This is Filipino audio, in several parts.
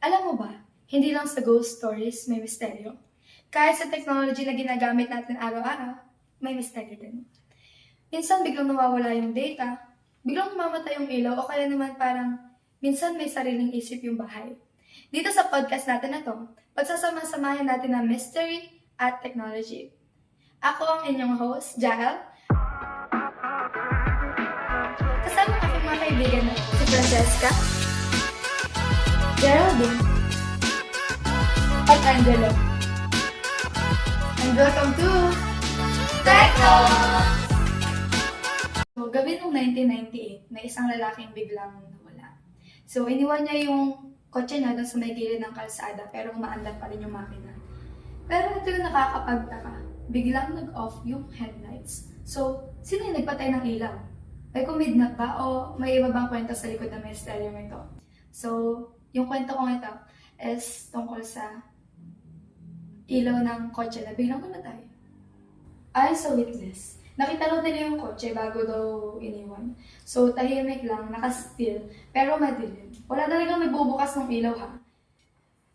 Alam mo ba, hindi lang sa ghost stories may misteryo. Kahit sa technology na ginagamit natin araw-araw, may misteryo din. Minsan biglang nawawala yung data, biglang namamatay yung ilaw o kaya naman parang minsan may sariling isip yung bahay. Dito sa podcast natin na to, pagsasama-samahin natin ang mystery at technology. Ako ang inyong host, Jael. Kasama ang aking mga kaibigan na si Francesca, Geraldine, at Angelo. And welcome to Techno! So, gabi noong 1998, may isang lalaking biglang nawala. So, iniwan niya yung kotse niya doon sa may gilid ng kalsada pero umaandar pa rin yung makina. Pero ito yung nakakapagtaka. Biglang nag-off yung headlights. So, sino yung nagpatay ng ilaw? May kumidnap ba o may iba bang kwento sa likod ng misteryo ito? So, yung kwento kong ito is tungkol sa ilaw ng kotse na biglang namatay. Ay, sa witness. Nakita daw nila yung kotse bago daw iniwan. So, tahimik lang, nakastill, pero madilim. Wala talagang nagbubukas ng ilaw ha.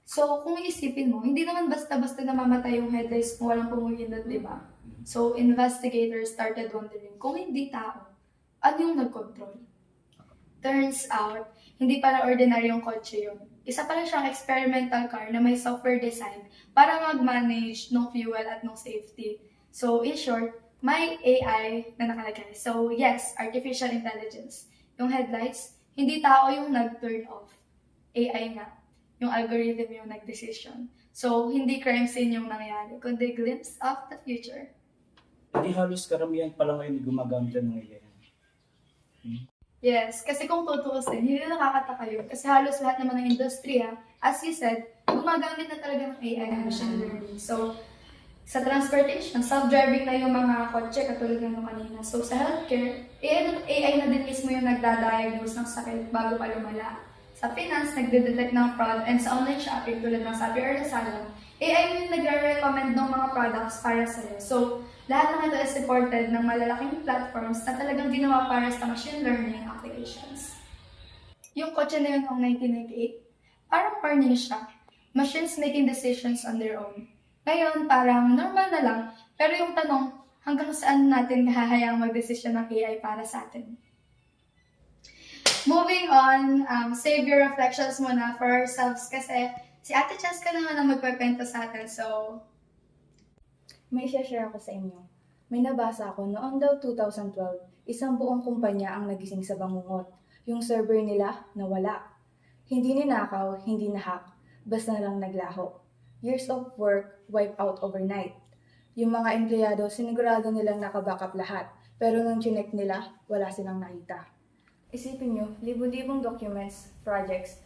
So, kung iisipin mo, hindi naman basta-basta namamatay yung headlights kung walang pumulindot, di ba? So, investigators started wondering kung hindi tao, ano yung nag-control? Turns out, hindi pala ordinary yung kotse yun. Isa pala siyang experimental car na may software design para mag-manage ng fuel at ng safety. So, in short, may AI na nakalagay. So, yes, artificial intelligence. Yung headlights, hindi tao yung nag-turn off. AI nga. Yung algorithm yung nag-decision. So, hindi crime scene yung nangyari, kundi glimpse of the future. Hindi halos karamihan pala ngayon gumagamit ng AI. Yes, kasi kung tutuusin, hindi na nakakataka yun. Kasi halos lahat naman ng industriya, as you said, gumagamit na talaga ng AI and machine learning. So, sa transportation, self-driving na yung mga kotse katulad ng kanina. So, sa healthcare, AI na din mismo yung nagda-diagnose ng sakit bago pa lumala. Sa finance, nagde-detect ng fraud, and sa online shopping tulad ng Shopee or Lazada, AI yung nagre-recommend ng mga products para sa'yo. So, lahat ng ito is supported ng malalaking platforms na talagang ginawa para sa machine learning applications. Yung kotse na yun noong 1998, parang warning siya. Machines making decisions on their own. Ngayon, parang normal na lang, pero yung tanong, hanggang saan natin hahayaang magdesisyon ng AI para sa atin? Moving on, save your reflections muna for ourselves kasi si Ate Cheska naman ang magpapento sa atin, so May share ako sa inyo. May nabasa ako noong daw 2012, isang buong kumpanya ang nagising sa bangungot. Yung server nila, nawala. Hindi ninakaw, hindi nahack, basta na lang naglaho. Years of work, wipe out overnight. Yung mga empleyado, sinigurado nilang nakabackup lahat, pero nung chinek nila, wala silang nakita. Isipin nyo, libu-libong documents, projects,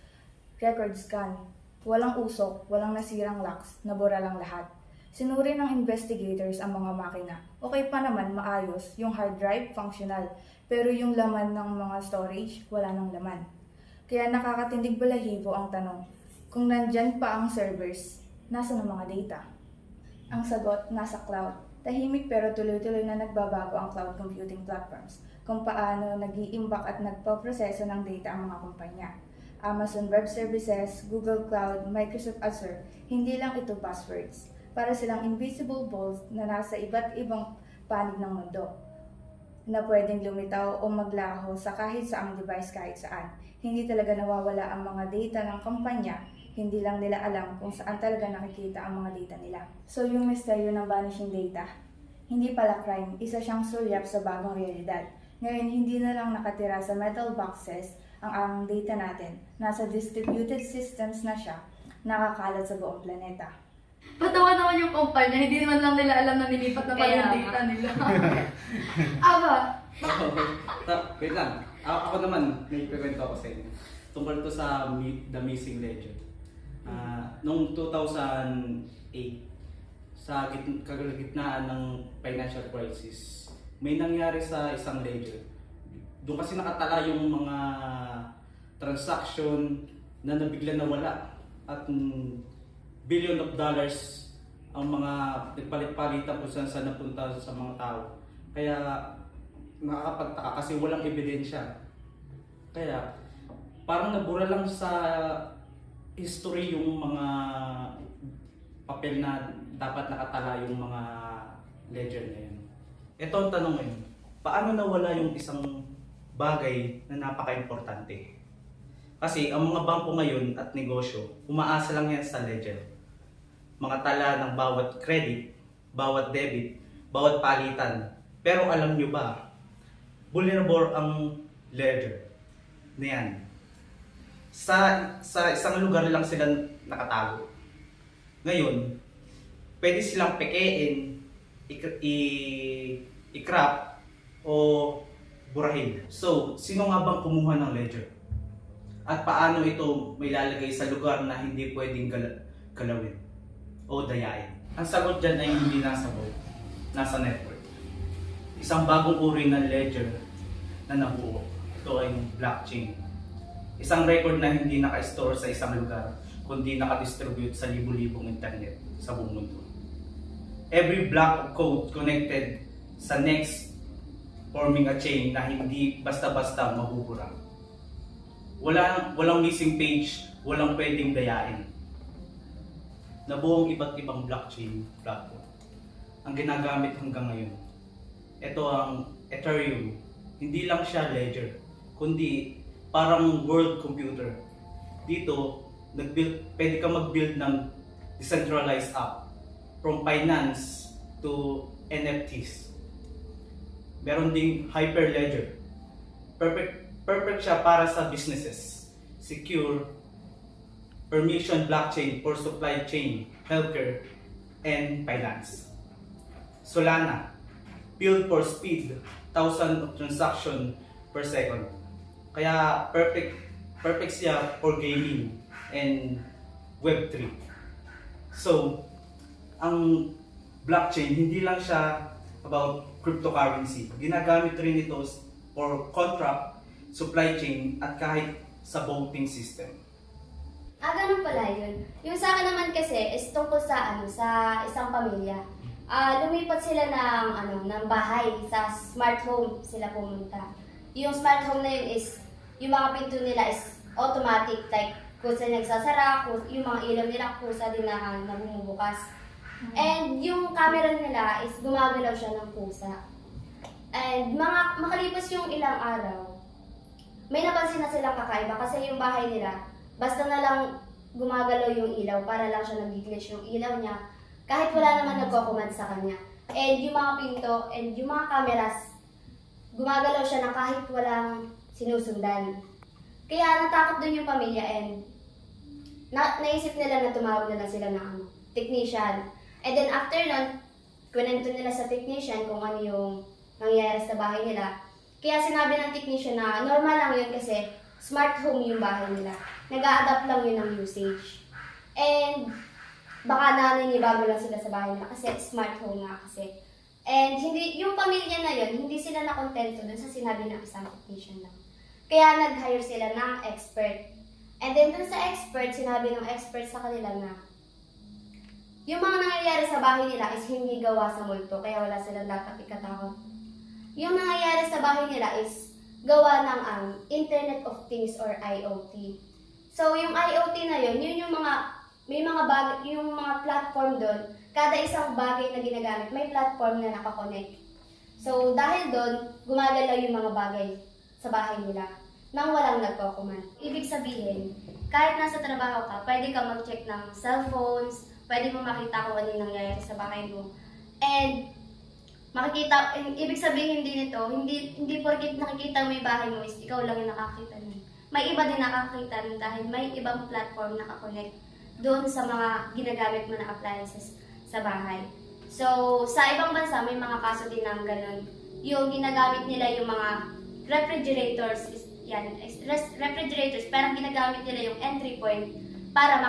record scan. Walang usok, walang nasirang locks, nabura lang lahat. Sinuri ng investigators ang mga makina. Okay pa naman, maayos, yung hard drive, functional. Pero yung laman ng mga storage, wala nang laman. Kaya nakakatindig balahibo ang tanong, kung nandyan pa ang servers, nasa ng mga data? Ang sagot, nasa cloud. Tahimik pero tuloy-tuloy na nagbabago ang cloud computing platforms kung paano nag-iimbak at nagpaproseso ng data ang mga kumpanya. Amazon Web Services, Google Cloud, Microsoft Azure, hindi lang ito passwords. Para silang invisible balls na nasa iba't ibang panig ng mundo na pwedeng lumitaw o maglaho sa kahit saang device kahit saan. Hindi talaga nawawala ang mga data ng kumpanya, hindi lang nila alam kung saan talaga nakikita ang mga data nila. So yung misteryo ng vanishing data, hindi pala crime, isa siyang sulyap sa bagong realidad. Ngayon, hindi na lang nakatira sa metal boxes ang data natin. Nasa distributed systems na siya, nakakalat sa buong planeta. patawa naman yung kumpanya, hindi naman lang nila alam na nilipat na pala yung data nila. Aba, Wait lang. Ako naman, may kwento ako sa inyo. Tungkol to sa The Missing Legend. Noong 2008, sa kalagitnaan ng financial crisis, may nangyari sa isang ledger. Doon kasi nakatala yung mga transaction na nabigla nawala at billion of dollars ang mga nagpalit-palitan kung saan napunta sa mga tao. Kaya nakakapagtaka kasi walang ebidensya. Kaya parang nabura lang sa history yung mga papel na dapat nakatala yung mga ledger na yun. Ito ang tanong ngayon, paano nawala yung isang bagay na napaka-importante? Kasi ang mga bangko ngayon at negosyo, umaasa lang yan sa ledger. Mga tala ng bawat credit, bawat debit, bawat palitan. Pero alam nyo ba, vulnerable ang ledger na yan. Sa isang lugar lang sila nakatago. Ngayon, pwede silang pekein, i-crop, o burahin. So, sino nga bang kumuha ng ledger? At paano ito may lalagay sa lugar na hindi pwedeng galawin o dayain? Ang sagot dyan ay hindi nasa vault, nasa network. Isang bagong uri ng ledger na nabuo. Ito ay blockchain. Isang record na hindi naka-store sa isang lugar, kundi naka-distribute sa libu-libong internet sa buong mundo. Every block of code connected sa next, forming a chain na hindi basta-basta mabubura. Walang missing page, walang pwedeng dayain. Nabuong iba't ibang blockchain platform ang ginagamit hanggang ngayon. Ito ang Ethereum. Hindi lang siya ledger, kundi parang world computer. Dito, pwede ka mag-build ng decentralized app from finance to NFTs. Meron ding Hyperledger. Perfect siya para sa businesses. Secure, permission blockchain for supply chain, healthcare, and finance. Solana, built for speed, thousands of transactions per second. Kaya perfect siya for gaming and Web3. So, ang blockchain, hindi lang siya about cryptocurrency. Ginagamit rin ito for contract, supply chain, at kahit sa voting system. Ganun pala yun. Yung sa akin naman kasi is tungkol sa sa isang pamilya. Lumipat sila ng bahay, sa smart home sila pumunta. Yung smart home na yun is, yung mga pinto nila is automatic, like kusa nagsasara, yung mga ilaw nila kusa din na bumubukas. And yung camera nila is gumagalaw siya ng kusa. And makalipas yung ilang araw, may napansin na silang kakaiba kasi yung bahay nila, basta na lang gumagalaw yung ilaw para lang siya nag-glitch yung ilaw niya kahit wala naman nagko-command sa kanya. And yung mga pinto and yung mga cameras, gumagalaw siya na kahit walang sinusundan. Kaya natakot dun yung pamilya and naisip nila na tumawag na lang sila ng technician. And then after nun, kwento nila sa technician kung ano yung nangyayari sa bahay nila. Kaya sinabi ng technician na normal lang yun kasi smart home yung bahay nila. Nag-a-adapt lang yun ng usage. And baka naninibago lang sila sa bahay nila kasi smart home nga kasi. And yung pamilya na yun, hindi sila nakontento dun sa sinabi ng isang technician lang. Kaya nag-hire sila ng expert. And then dun sa expert, sinabi ng expert sa kanila na yung mga nangyayari sa bahay nila is hindi gawa sa multo, kaya wala silang dapat ikatakot. Yung nangyayari sa bahay nila is gawa ng Internet of Things or IoT. So yung IoT na yun yung may mga bagay, yung mga platform doon, kada isang bagay na ginagamit, may platform na nakakonect. So dahil doon, gumagalaw yung mga bagay sa bahay nila nang walang nagko-command. Ibig sabihin, kahit nasa trabaho ka, pwede ka mag-check ng cellphones, pwede mo makita kung ano yung nangyayari sa bahay mo. And ibig sabihin din ito, hindi porket nakikita mo yung bahay mo is ikaw lang yung nakakita nun. May iba din nakakita nun dahil may ibang platform nakakonect doon sa mga ginagamit mo na appliances sa bahay. So, sa ibang bansa, may mga kaso din ng ganun. Yung ginagamit nila yung mga refrigerators, parang ginagamit nila yung entry point para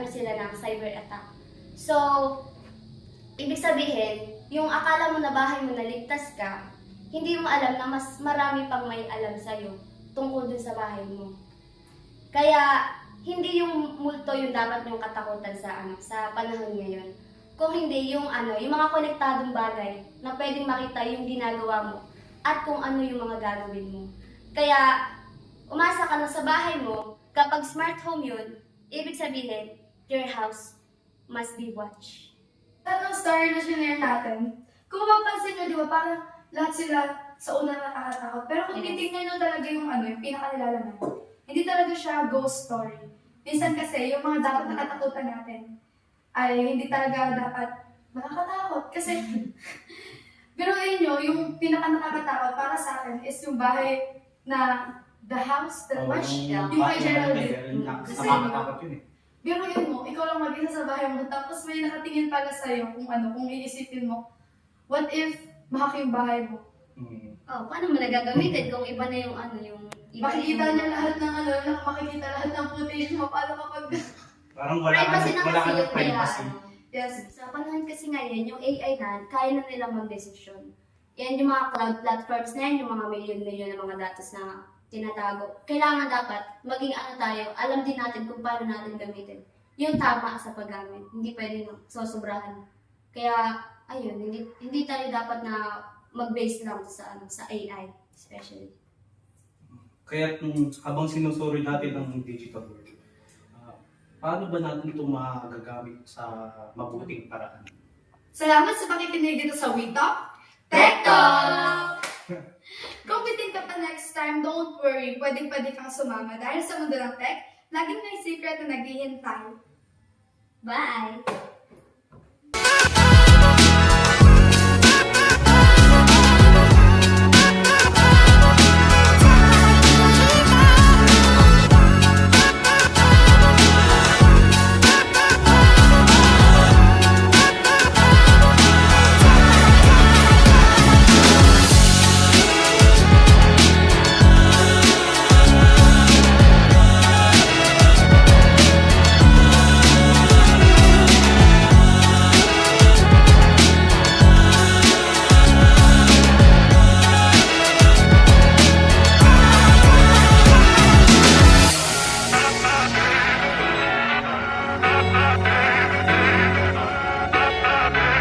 sila ng cyber attack. So, ibig sabihin, yung akala mo na bahay mo naligtas ka, hindi mo alam na mas marami pang may alam sa'yo tungkol dun sa bahay mo. Kaya, hindi yung multo yung dapat yung katakutan sa panahon ngayon. Kung hindi, yung mga konektadong bagay na pwedeng makita yung ginagawa mo at kung ano yung mga gagawin mo. Kaya, umasa ka na sa bahay mo, kapag smart home yun, Ibig sabihin, your house must be watched. Lahat ng story na sinare natin, kung mapapansin nyo, di ba, parang lahat sila sa una nakakatakot. Pero kung Yes. titignan nyo talaga yung yung pinakanilalaman, hindi talaga siya ghost story. Minsan kasi, yung mga dapat nakatakutan natin, ay hindi talaga dapat nakakatakot. Kasi, biruin nyo, yung pinaka-nakakatakot para sa akin is yung bahay na the house that was, yung kay Geraldine. Kasi, Nakakatakot yun eh. biruin mo, ikaw lang mag-isa sa bahay mo, tapos may nakatingin pala sa'yo kung kung iisipin mo, what if mahak yung bahay mo? Oh, paano mo nagagamitin kung iba na yung yung iba Makikita niya lahat ng makikita lahat ng footage mo, paano kapag, Parang wala privacy ka na wala ka kasi ng yun kaya privacy. yes, Sa panahon kasi ngayon, yung AI na, kaya na nilang magdesisyon. Yan yung mga cloud platforms na yan, yung mga milyon-milyon na mga datos na tinatago. Kailangan dapat maging tayo, alam din natin kung paano natin gamitin. Yung tama sa paggamit, hindi pwede sosobrahan. Kaya, ayun, hindi tayo dapat na mag-base lang sa AI, especially. Kaya habang sinusuri natin ang digital world, paano ba natin ito magagamit sa mabuting paraan? salamat sa pakikinig dito sa We Talk Tech Talk! Kung bitin ka pa next time, don't worry, pwedeng-pwede kang sumama dahil sa mundo ng tech, laging may secret na naghihintay. Bye!